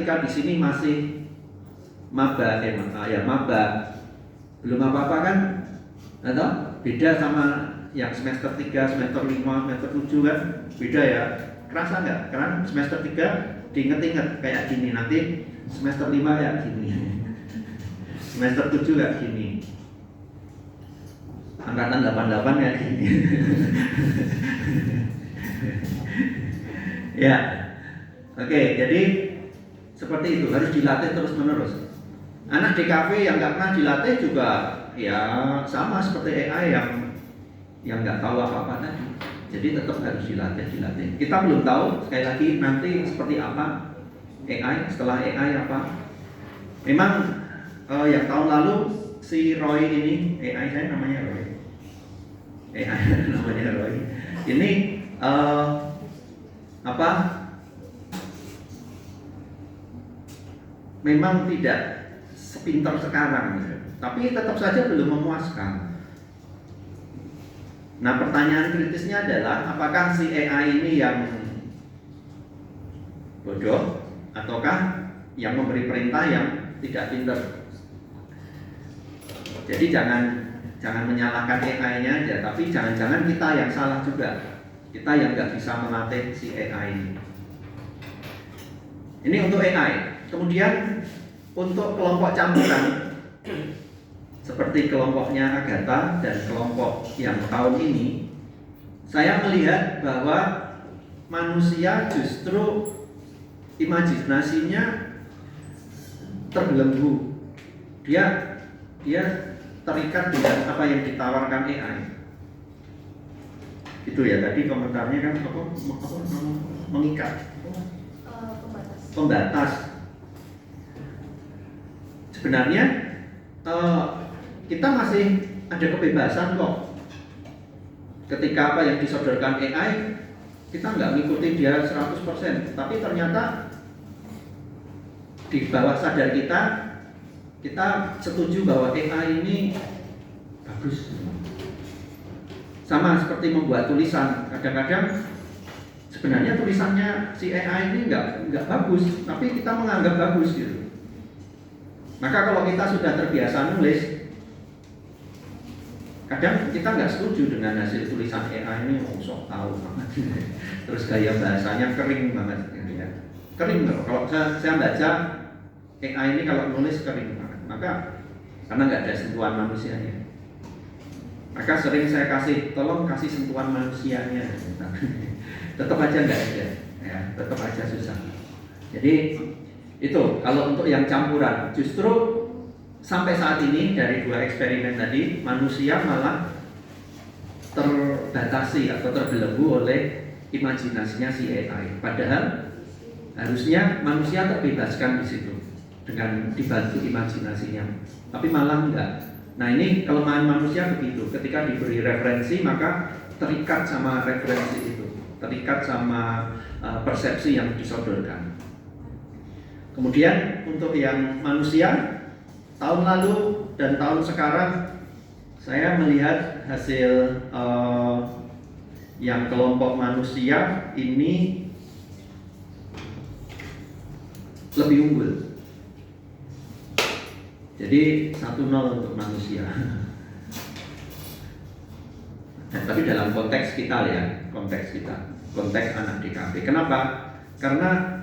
Ketika di sini masih maba, maba, belum apa-apa kan, atau beda sama yang semester 3, semester 5, semester 7 kan, beda ya. Kerasa nggak? Karena semester 3 diinget-inget kayak gini, nanti semester 5 ya gini, semester 7 kayak gini, angkatan 88 kayak gini. Ya, oke, jadi seperti itu, harus dilatih terus-menerus. Anak DKV yang nggak pernah dilatih juga ya sama seperti AI yang nggak tahu apa-apa tadi. Jadi tetap harus dilatih. Kita belum tahu, sekali lagi nanti seperti apa AI, setelah AI apa. Memang yang tahun lalu si Roy ini, AI saya namanya Roy. AI namanya Roy. Ini memang tidak sepintar sekarang, tapi tetap saja belum memuaskan. Nah, pertanyaan kritisnya adalah apakah si AI ini yang bodoh ataukah yang memberi perintah yang tidak pintar? Jadi jangan menyalahkan AI-nya aja, tapi jangan-jangan kita yang salah juga. Kita yang nggak bisa melatih si AI ini. Ini untuk AI. Kemudian untuk kelompok campuran seperti kelompoknya Agatha dan kelompok yang tahun ini, saya melihat bahwa manusia justru imajinasinya terbelenggu. Dia terikat dengan apa yang ditawarkan AI. Itu ya, tadi komentarnya kan mengikat. Pembatas. Sebenarnya kita masih ada kebebasan kok. Ketika apa yang disodorkan AI, kita nggak ngikutin dia 100%. Tapi ternyata di bawah sadar kita setuju bahwa AI ini bagus. Sama seperti membuat tulisan. Kadang-kadang sebenarnya tulisannya si AI ini nggak bagus, tapi kita menganggap bagus gitu. Maka kalau kita sudah terbiasa nulis, kadang kita nggak setuju dengan hasil tulisan AI ini, sok tahu banget. Terus gaya bahasanya kering banget, gitu ya. Kering loh. Kalau saya baca AI ini kalau nulis kering banget. Maka karena nggak ada sentuhan manusianya. Maka sering saya tolong kasih sentuhan manusianya. Tetap aja nggak ada, ya, tetap aja susah. Jadi itu kalau untuk yang campuran, justru sampai saat ini dari 2 eksperimen tadi, manusia malah terbatasi atau terbelenggu oleh imajinasinya si AI. Padahal harusnya manusia terbebaskan di situ dengan dibantu imajinasinya, tapi malah enggak. Nah, ini kelemahan manusia begitu. Ketika diberi referensi maka terikat sama referensi itu, terikat sama persepsi yang disodorkan. Kemudian untuk yang manusia, tahun lalu dan tahun sekarang saya melihat hasil yang kelompok manusia ini lebih unggul. Jadi 1-0 untuk manusia. Tapi dalam konteks kita ya, konteks anak DKV. Kenapa? Karena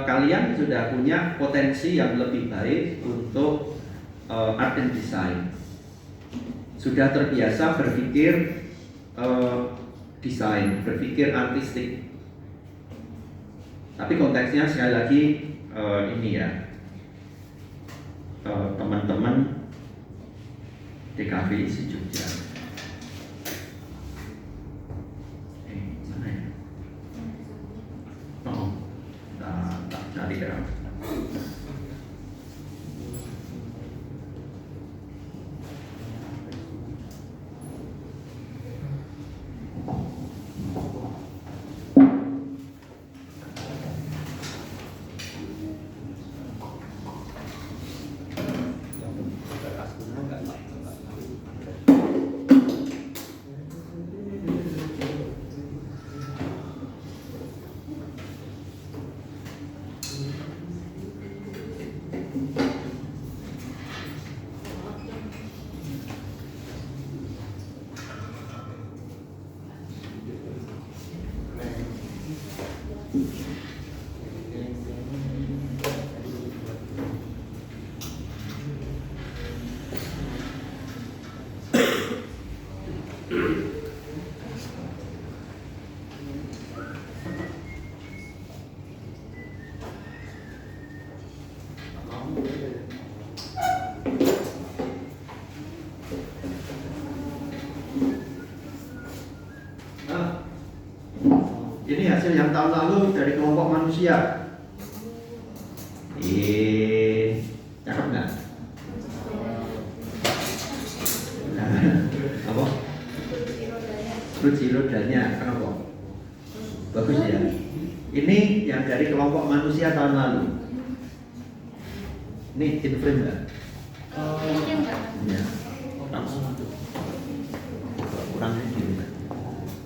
kalian sudah punya potensi yang lebih baik untuk art and design. Sudah terbiasa berpikir desain, berpikir artistik. Tapi konteksnya sekali lagi ini ya, teman-teman DKV isi Jogja. Mana ya? Oh, tak cari ya. Nah, ini hasil yang tahun lalu dari kelompok manusia. Cakep nggak? Apa? Kursi rodanya, kenapa? Bagus ya. Ini yang dari kelompok manusia tahun lalu. Ini in frame nggak? Ya. Kurang ini.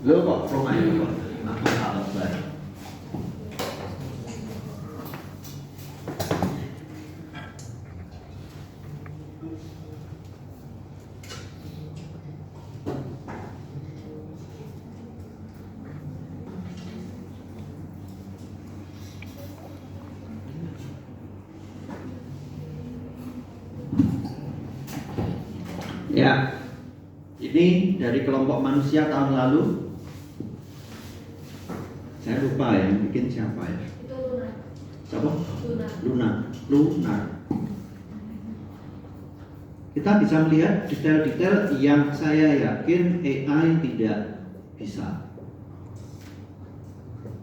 Lo kok rumah itu kok? Nama Albar. Ya, ini dari kelompok manusia tahun lalu. Saya lupa yang bikin siapa ya? Itu Lunar. Siapa? Lunar. Lunar. Kita bisa melihat detail-detail yang saya yakin AI tidak bisa,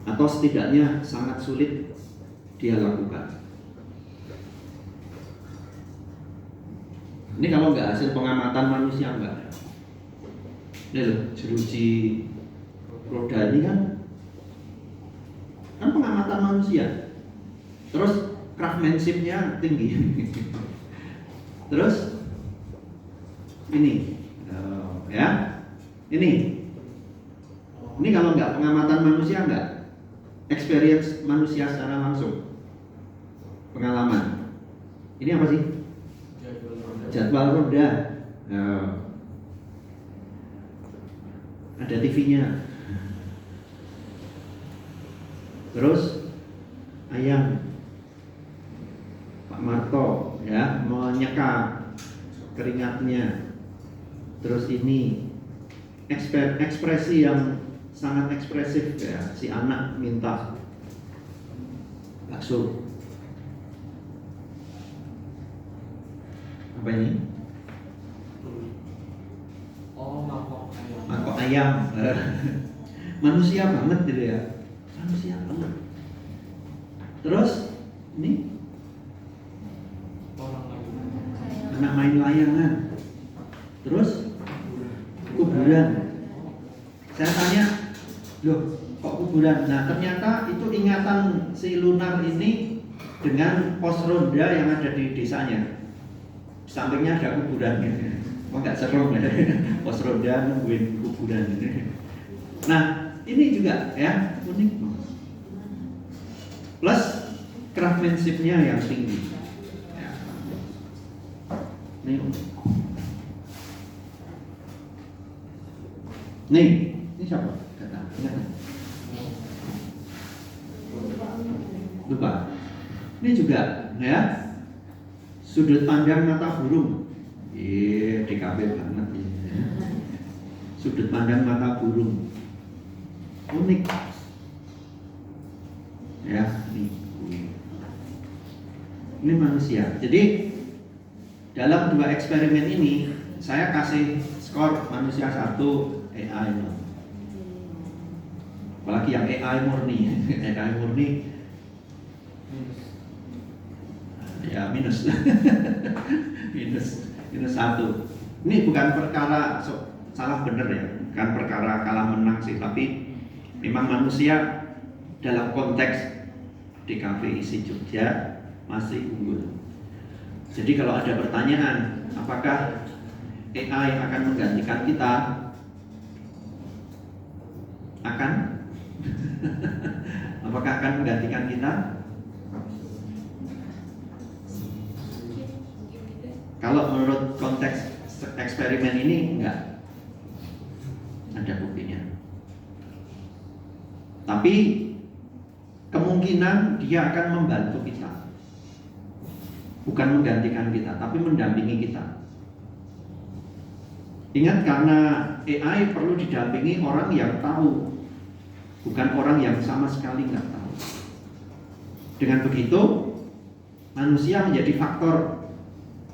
atau setidaknya sangat sulit dia lakukan. Ini kalau nggak hasil pengamatan manusia enggak. Ini loh, jeruji roda ini kan pengamatan manusia. Terus craftsmanship-nya tinggi. Terus ini, ya, ini kalau nggak pengamatan manusia enggak, experience manusia secara langsung, pengalaman. Ini apa sih? Jadwal roda. Ada TV-nya. Terus ayam, Pak Marto ya menyeka keringatnya. Terus ini ekspresi yang sangat ekspresif ya, si anak minta bakso. Apa ini? Oh, mangkok ayam. Mangkok ayam. Manusia banget gitu ya. Manusia banget. Terus ini Orang lagi. anak main layangan. Terus kuburan. Saya tanya, loh kok kuburan? Nah ternyata itu ingatan si Lunar ini dengan pos ronda yang ada di desanya. Sampingnya ada kuburan gitu. Oh nggak serem ya, pos ronda nungguin kuburan gitu. Nah ini juga ya unik. Plus craftsmanship-nya yang tinggi. Ya. Ini siapa? Kata, ingat? Lupa. Ini juga ya. Sudut pandang mata burung. DKP banget ya. Sudut pandang mata burung. Unik. Ya, ini manusia. Jadi dalam dua eksperimen ini saya kasih skor manusia 1, AI 0. Apalagi yang AI murni. AI murni ya minus. minus 1. Ini bukan perkara salah benar ya, bukan perkara kalah menang sih, tapi memang manusia dalam konteks DKV isi Jogja masih unggul. Jadi kalau ada pertanyaan, apakah AI akan menggantikan kita? Akan? Apakah akan menggantikan kita? Kalau menurut konteks eksperimen ini enggak ada buktinya. Tapi kemungkinan dia akan membantu kita. Bukan menggantikan kita, tapi mendampingi kita. Ingat, karena AI perlu didampingi orang yang tahu, bukan orang yang sama sekali nggak tahu. Dengan begitu, manusia menjadi faktor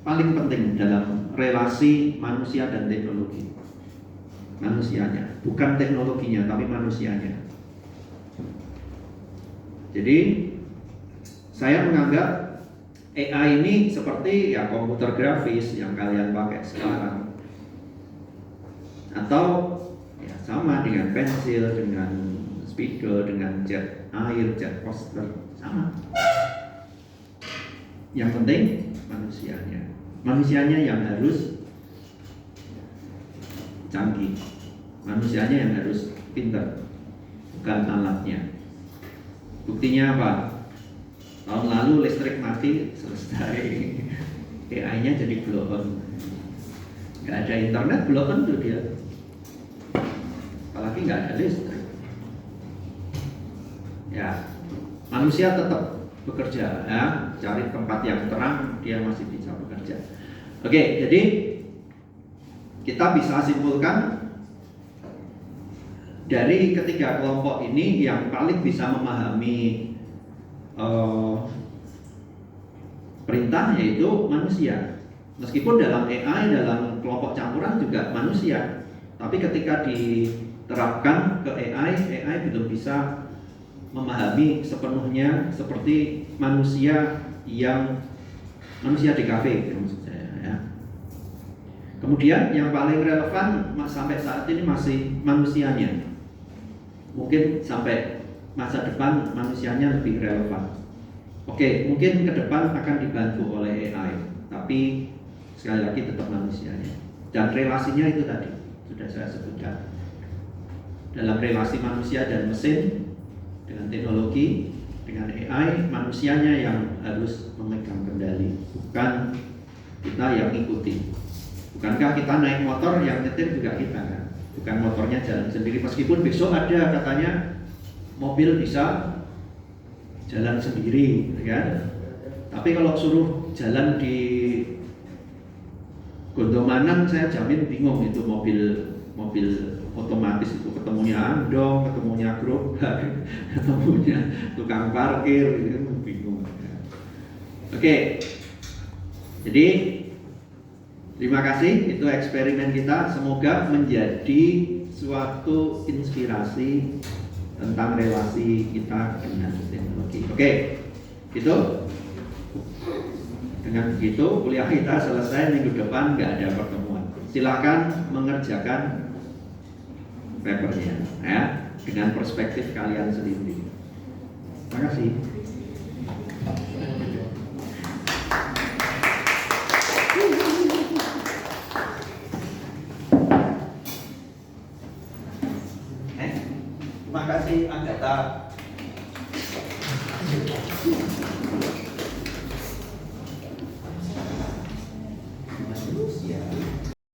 paling penting dalam relasi manusia dan teknologi. Manusianya, bukan teknologinya, tapi manusianya. Jadi saya menganggap AI ini seperti ya komputer grafis yang kalian pakai sekarang, atau ya sama dengan pensil, dengan spidol, dengan cat air, cat poster, sama. Yang penting manusianya yang harus canggih, manusianya yang harus pintar, bukan alatnya. Buktinya apa? Tahun lalu listrik mati, selesai. AI-nya jadi blow on. Nggak ada internet, blow on tuh dia. Apalagi nggak ada listrik. Ya, manusia tetap bekerja, ya, cari tempat yang terang, dia masih bisa bekerja. Oke, jadi kita bisa simpulkan dari ketiga kelompok ini yang paling bisa memahami perintah yaitu manusia. Meskipun dalam AI, dalam kelompok campuran juga manusia, tapi ketika diterapkan ke AI belum bisa memahami sepenuhnya seperti manusia di kafe, maksud saya, ya. Kemudian yang paling relevan sampai saat ini masih manusianya. Mungkin sampai masa depan manusianya lebih relevan. Oke, mungkin ke depan akan dibantu oleh AI, tapi sekali lagi tetap manusianya. Dan relasinya itu tadi sudah saya sebutkan. Dalam relasi manusia dan mesin, dengan teknologi, dengan AI, manusianya yang harus memegang kendali, bukan kita yang ikuti. Bukankah kita naik motor yang nyetir juga kita kan? Bukan motornya jalan sendiri, meskipun besok ada katanya mobil bisa jalan sendiri, kan? Tapi kalau suruh jalan di Gondomanan, saya jamin bingung itu mobil otomatis itu, ketemunya andong, ketemunya gerobak, ketemunya tukang parkir, itu bingung. Oke, jadi terima kasih, itu eksperimen kita, semoga menjadi suatu inspirasi tentang relasi kita dengan teknologi. Oke, gitu. Dengan begitu kuliah kita selesai, minggu depan nggak ada pertemuan. Silakan mengerjakan papernya, ya, dengan perspektif kalian sendiri. Terima kasih. Terima kasih Agatha.